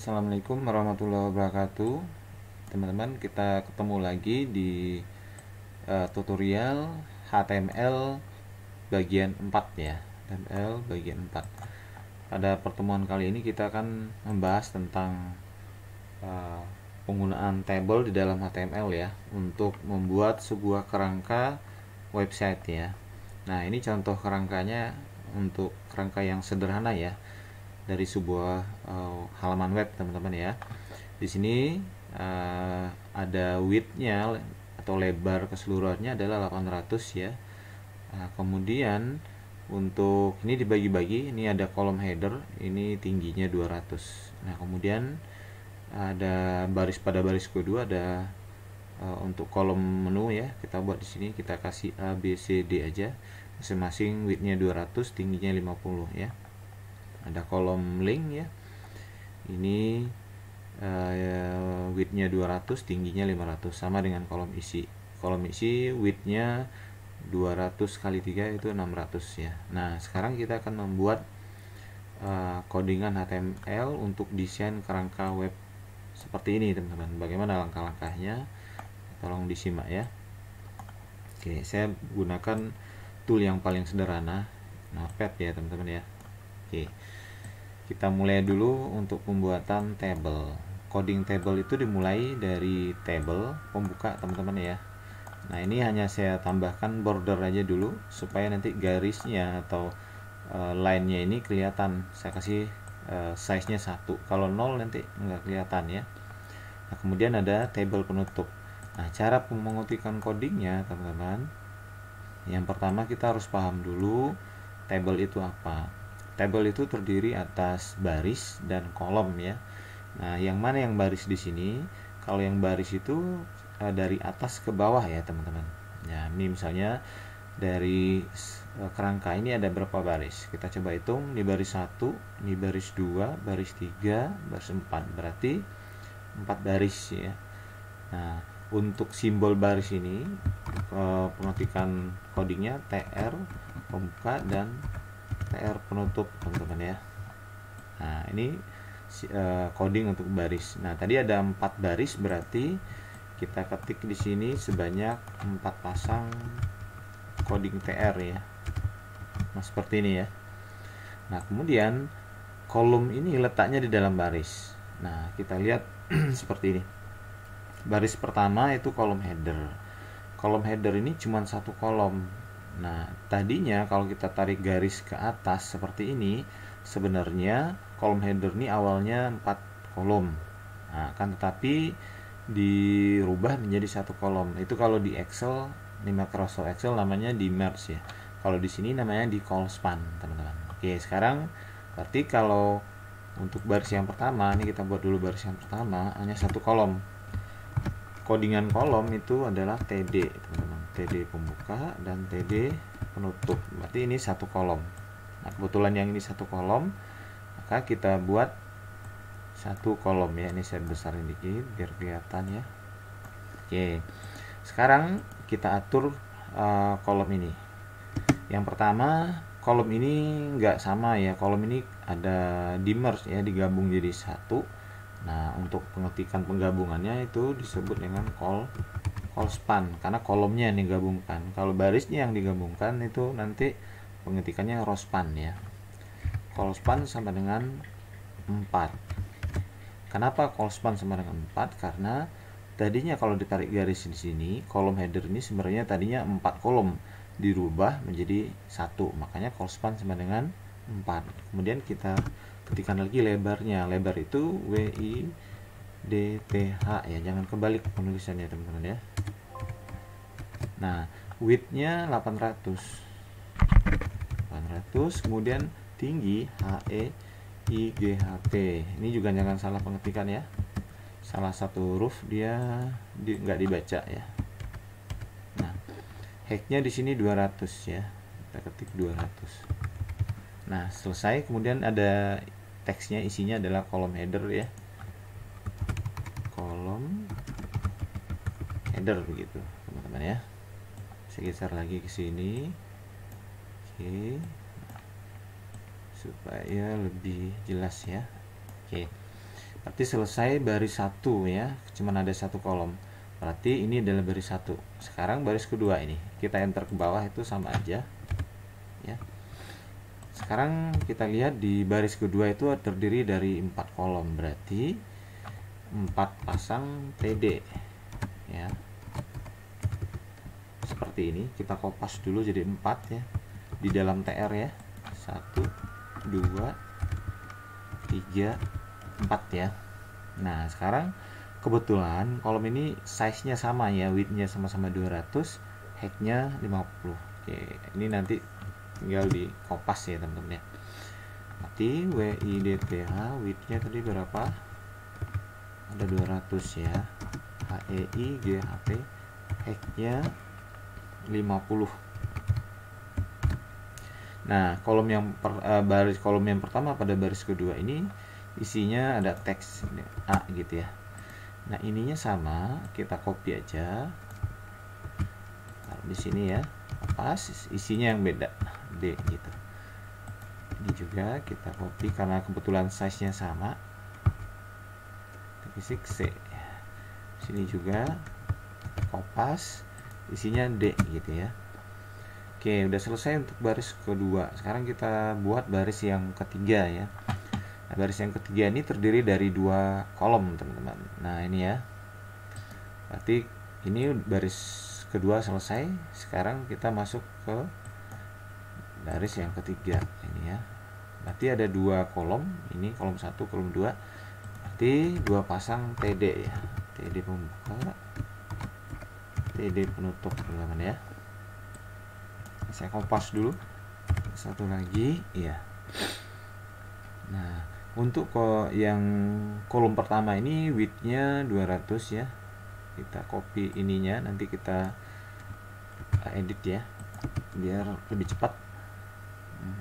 Assalamualaikum warahmatullahi wabarakatuh. Teman-teman, kita ketemu lagi di tutorial HTML bagian 4 ya. HTML bagian 4. Pada pertemuan kali ini kita akan membahas tentang penggunaan table di dalam HTML ya, untuk membuat sebuah kerangka website ya. Nah, ini contoh kerangkanya untuk kerangka yang sederhana ya, dari sebuah halaman web teman-teman ya. Di sini ada width-nya atau lebar keseluruhannya adalah 800 ya. Nah, kemudian untuk ini dibagi-bagi, ini ada kolom header, ini tingginya 200. Nah, kemudian ada baris, pada baris kedua ada untuk kolom menu ya, kita buat di sini, kita kasih A B C D aja, masing-masing width-nya 200, tingginya 50 ya. Ada kolom link ya, ini width-nya 200, tingginya 500, sama dengan kolom isi. Kolom isi width-nya 200 kali 3 itu 600 ya. Nah, sekarang kita akan membuat codingan HTML untuk desain kerangka web seperti ini teman-teman. Bagaimana langkah-langkahnya? Tolong disimak ya. Oke, saya gunakan tool yang paling sederhana, Notepad ya teman-teman ya. Oke, kita mulai dulu untuk pembuatan table. Coding table itu dimulai dari table pembuka teman-teman ya. Nah, ini hanya saya tambahkan border aja dulu supaya nanti garisnya atau line-nya ini kelihatan. Saya kasih size-nya 1. Kalau 0 nanti nggak kelihatan ya. Nah, kemudian ada table penutup. Nah, cara mengetikkan codingnya teman-teman, yang pertama kita harus paham dulu table itu apa. Table itu terdiri atas baris dan kolom ya. Nah, yang mana yang baris di sini? Kalau yang baris itu dari atas ke bawah ya teman-teman. Ya, ini misalnya dari kerangka ini ada berapa baris? Kita coba hitung. Ini baris 1, ini baris 2, baris 3, baris 4. Berarti 4 baris ya. Nah, untuk simbol baris ini pengetikan codingnya TR pembuka dan TR penutup teman-teman ya. Nah, ini coding untuk baris. Nah, tadi ada 4 baris, berarti kita ketik di sini sebanyak 4 pasang coding TR ya. Nah, seperti ini ya. Nah, kemudian kolom ini letaknya di dalam baris. Nah, kita lihat seperti ini. Baris pertama itu kolom header. Kolom header ini cuma satu kolom. Nah, tadinya kalau kita tarik garis ke atas seperti ini, sebenarnya kolom header ini awalnya 4 kolom. Nah, kan tetapi dirubah menjadi satu kolom. Itu kalau di Excel, di Microsoft Excel namanya di merge ya. Kalau di sini namanya di call span, teman-teman. Oke, sekarang berarti kalau untuk baris yang pertama, ini kita buat dulu baris yang pertama, hanya satu kolom. Codingan kolom itu adalah TD, teman-teman. TD pembuka dan TD penutup. Berarti ini satu kolom. Nah, kebetulan yang ini satu kolom, maka kita buat satu kolom ya. Ini saya besarin dikit biar kelihatan ya. Oke, sekarang kita atur kolom ini. Yang pertama, kolom ini nggak sama ya. Kolom ini ada di merge ya, digabung jadi satu. Nah, untuk pengetikan penggabungannya itu disebut dengan call span, karena kolomnya yang digabungkan. Kalau barisnya yang digabungkan itu nanti pengetikannya row span ya. Call span sama dengan 4. Kenapa call span sama dengan 4? Karena tadinya kalau ditarik garis di sini, kolom header ini sebenarnya tadinya 4 kolom, dirubah menjadi 1. Makanya call span sama dengan 4. Kemudian kita ketikkan lagi lebarnya. Lebar itu WIDTH ya, jangan kebalik penulisannya teman-teman ya. Nah, width-nya 800. Kemudian tinggi HEIGHT. Ini juga jangan salah pengetikan ya. Salah satu huruf dia nggak dibaca ya. Nah, height-nya di sini 200 ya. Kita ketik 200. Nah, selesai. Kemudian ada teksnya, isinya adalah kolom header ya. Kolom header begitu, teman-teman ya. Saya geser lagi ke sini. Oke. Supaya lebih jelas ya. Oke. Berarti selesai baris 1 ya, cuman ada satu kolom. Berarti ini adalah baris 1. Sekarang baris kedua ini, kita enter ke bawah itu sama aja ya. Sekarang kita lihat di baris kedua itu terdiri dari 4 kolom, berarti 4 pasang TD ya. Seperti ini, kita kopas dulu jadi 4 ya. Di dalam TR ya. 1 2 3 4 ya. Nah, sekarang kebetulan kolom ini size-nya sama ya, width-nya sama-sama 200, height-nya 50. Oke, ini nanti tinggal di kopas ya teman-teman ya. Berarti WIDTH width-nya tadi berapa? Ada 200 ya. HEI GHP height-nya 50. Nah, kolom yang baris kolom yang pertama pada baris kedua ini isinya ada teks A gitu ya. Nah, ininya sama, kita copy aja. Taruh di sini ya. Pas isinya yang beda, D gitu. Ini juga kita copy karena kebetulan size-nya sama. Fisik C. Sini juga kopas, isinya D gitu ya. Oke, udah selesai untuk baris kedua. Sekarang kita buat baris yang ketiga ya. Nah, baris yang ketiga ini terdiri dari 2 kolom, teman-teman. Nah, ini ya. Berarti ini baris kedua selesai. Sekarang kita masuk ke baris yang ketiga ini ya. Berarti ada 2 kolom. Ini kolom 1, kolom 2. Berarti 2 pasang TD ya. TD pembuka, TD penutup, teman-teman ya. Saya kompas dulu. Satu lagi ya. Nah, untuk yang kolom pertama ini width-nya 200 ya. Kita copy ininya, nanti kita edit ya biar lebih cepat.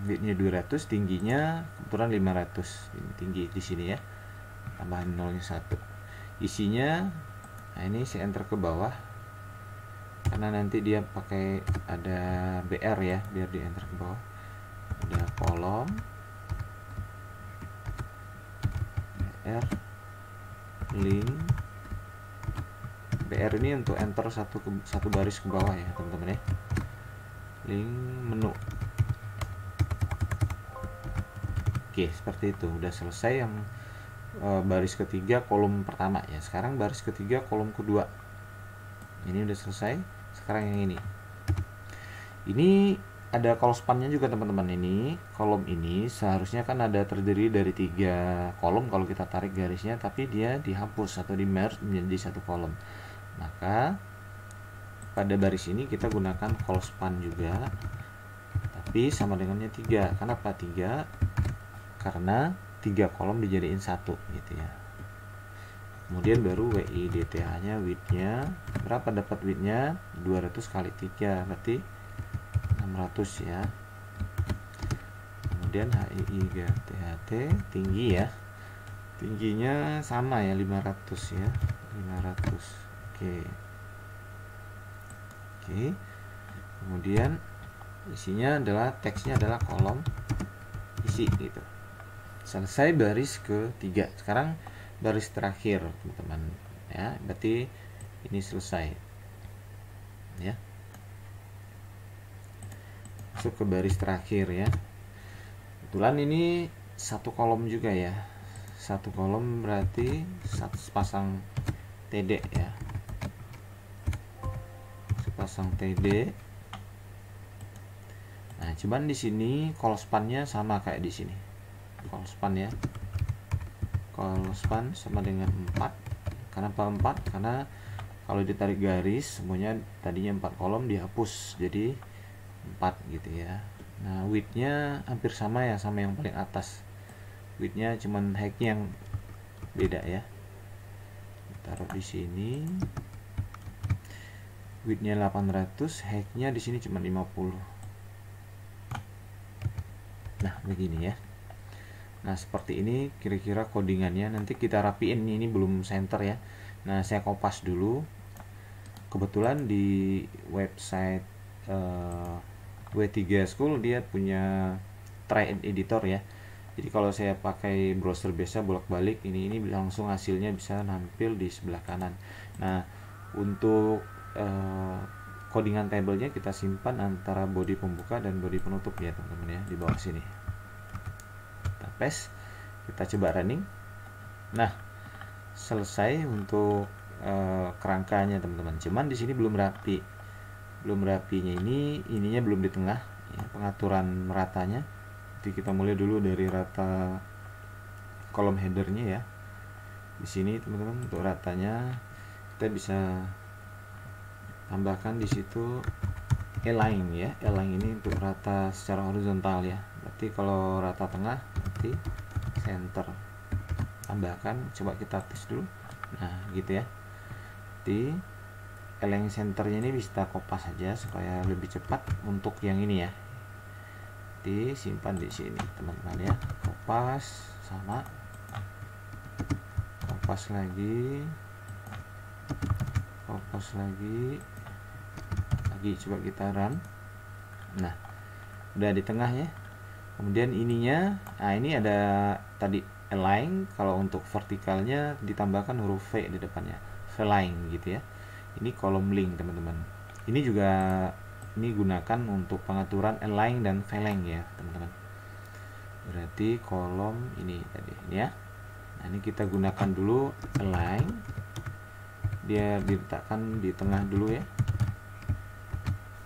Width-nya 200, tingginya kebetulan 500. Ini tinggi di sini ya. Tambahan 0-nya 1. Isinya, nah ini saya enter ke bawah. Karena nanti dia pakai ada BR ya, biar di enter ke bawah. Ada kolom BR link. BR ini untuk enter satu baris ke bawah ya teman-teman ya. Link menu. Oke, seperti itu. Udah selesai yang baris ketiga kolom pertama ya. Sekarang baris ketiga kolom kedua. Ini udah selesai. Sekarang yang ini ada call span-nya juga teman-teman. Ini kolom ini seharusnya kan ada terdiri dari 3 kolom kalau kita tarik garisnya, tapi dia dihapus atau di merge menjadi satu kolom. Maka pada baris ini kita gunakan call span juga, tapi sama dengannya 3. Kenapa 3? Karena 3 kolom dijadiin satu gitu ya. Kemudian baru WIDTH nya width-nya berapa, dapat width-nya 200 kali 3 berarti 600 ya. Kemudian HII-GTHT tinggi ya, tingginya sama ya 500 ya, 500. Oke. Kemudian isinya adalah teksnya adalah kolom isi gitu. Selesai baris ketiga. Sekarang baris terakhir teman-teman ya, berarti ini selesai ya. Masuk ke baris terakhir ya. Kebetulan ini satu kolom juga ya, satu kolom berarti satu pasang TD ya, sepasang TD. Nah, cuman di sini call span-nya sama kayak di sini. Call span ya. Call span sama dengan 4. Kenapa 4? Karena kalau ditarik garis semuanya tadinya 4 kolom dihapus jadi 4 gitu ya. Nah, width-nya hampir sama ya, sama yang paling atas. Width-nya cuman height-nya yang beda ya. Taruh di sini. Width-nya 800, height-nya di sini cuma 50. Nah, begini ya. Nah, seperti ini kira-kira codingannya. Nanti kita rapiin, ini belum center ya. Nah, saya kopas dulu. Kebetulan di website W3 School dia punya try editor ya. Jadi kalau saya pakai browser biasa bolak-balik, ini langsung hasilnya bisa nampil di sebelah kanan. Nah, untuk codingan tabelnya kita simpan antara body pembuka dan body penutup ya teman-teman ya, di bawah sini. Kita paste, kita coba running. Nah, selesai untuk kerangkanya teman-teman. Cuman di sini belum rapi. Belum rapinya ininya belum di tengah ya, pengaturan ratanya. Jadi kita mulai dulu dari rata kolom headernya ya. Di sini teman-teman untuk ratanya kita bisa tambahkan di situ align ya. Align ini untuk rata secara horizontal ya. Berarti kalau rata tengah berarti center. Tambahkan, coba kita tes dulu. Nah, gitu ya. Di align centernya ini bisa kopas saja supaya lebih cepat untuk yang ini ya. Disimpan di sini teman-teman ya. Kopas sama, kopas lagi, coba kita run. Nah, udah di tengah ya. Kemudian ininya, nah ini ada tadi align, kalau untuk vertikalnya ditambahkan huruf V di depannya, align gitu ya. Ini kolom link teman-teman. Ini juga gunakan untuk pengaturan align dan align ya teman-teman. Berarti kolom ini tadi ini ya. Nah, ini kita gunakan dulu align. Dia diletakkan di tengah dulu ya.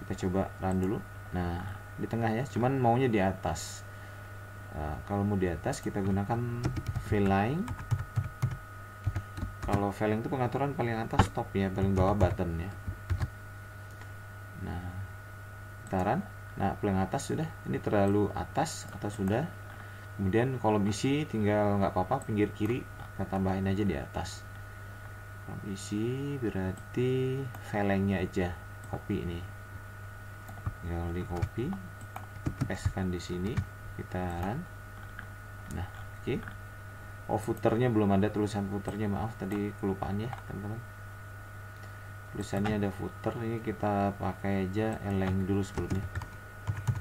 Kita coba run dulu. Nah, di tengah ya, cuman maunya di atas. Kalau mau di atas kita gunakan align. Kalau align itu pengaturan paling atas top ya, paling bawah button ya. Nah, kita run. Nah, paling atas sudah. Ini terlalu atas atau sudah. Kemudian kolom isi tinggal nggak apa-apa, pinggir kiri kita tambahin aja di atas. Kolom isi berarti align-nya aja, copy ini. Tinggal di copy, pastekan di sini, kita run. Nah, oke. Oh, footernya belum ada, tulisan footernya, maaf tadi kelupaan ya teman-teman. Tulisannya ada footer, ini kita pakai aja align dulu sebelumnya.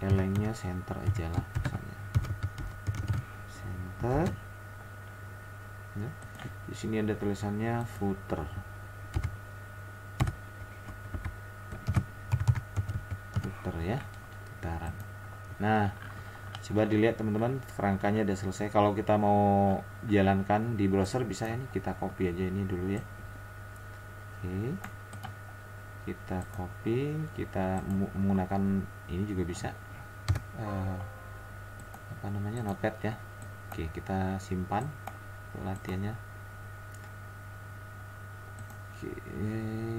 Align-nya center aja lah misalnya. Center. Nah, di sini ada tulisannya footer. Footer ya. Kita run. Nah, coba dilihat teman-teman, kerangkanya udah selesai. Kalau kita mau jalankan di browser bisa ini, kita copy aja ini dulu ya. Oke, kita copy, kita menggunakan ini juga bisa apa namanya, notepad ya. Oke, kita simpan latihannya. Oke,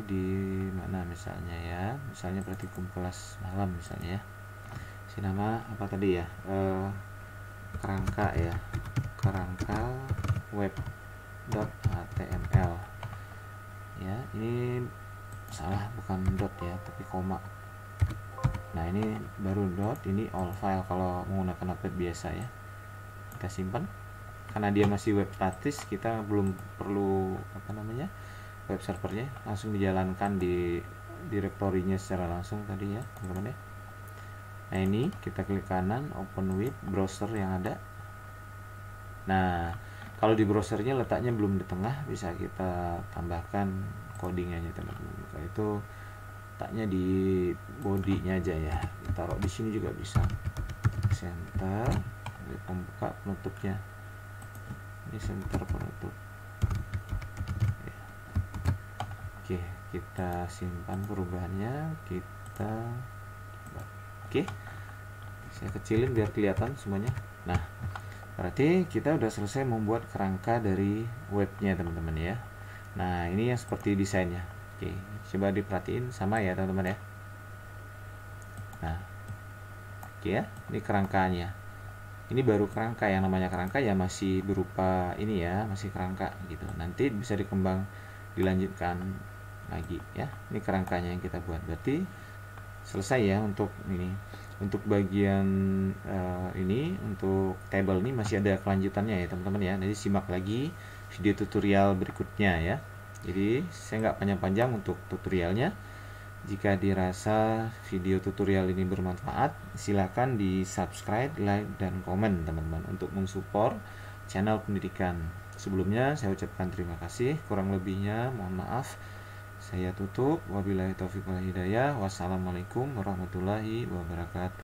di mana misalnya ya, misalnya praktikum kelas malam misalnya ya. Nama apa tadi ya, kerangka ya, kerangka web.html ya. Ini salah, bukan dot ya tapi koma. Nah, ini baru dot, ini all file kalau menggunakan notepad biasa ya. Kita simpan karena dia masih web statis, kita belum perlu apa namanya, web servernya, langsung dijalankan di direktorinya secara langsung tadi ya teman-teman ya. Nah, ini kita klik kanan, open with browser yang ada. Nah, kalau di browsernya letaknya belum di tengah, bisa kita tambahkan codingannya teman-teman. Kalau itu letaknya di body-nya aja ya, ditaruh di sini juga bisa. Center, pembuka penutupnya. Ini center penutup. Oke, kita simpan perubahannya, kita oke, saya kecilin biar kelihatan semuanya. Nah, berarti kita udah selesai membuat kerangka dari webnya teman-teman ya. Nah, ini yang seperti desainnya. Oke, coba diperhatiin sama ya teman-teman ya. Nah, oke ya, ini kerangkanya. Ini baru kerangka, yang namanya kerangka ya masih berupa ini ya, masih kerangka gitu. Nanti bisa dilanjutkan lagi ya. Ini kerangkanya yang kita buat. Berarti selesai ya untuk ini. Untuk bagian ini, untuk table ini masih ada kelanjutannya ya teman-teman ya. Nanti simak lagi video tutorial berikutnya ya. Jadi saya nggak panjang-panjang untuk tutorialnya. Jika dirasa video tutorial ini bermanfaat, silakan di subscribe, like, dan komen teman-teman untuk mensupport channel pendidikan. Sebelumnya saya ucapkan terima kasih, kurang lebihnya mohon maaf. Saya tutup, wabillahi taufiq wal hidayah. Wassalamualaikum warahmatullahi wabarakatuh.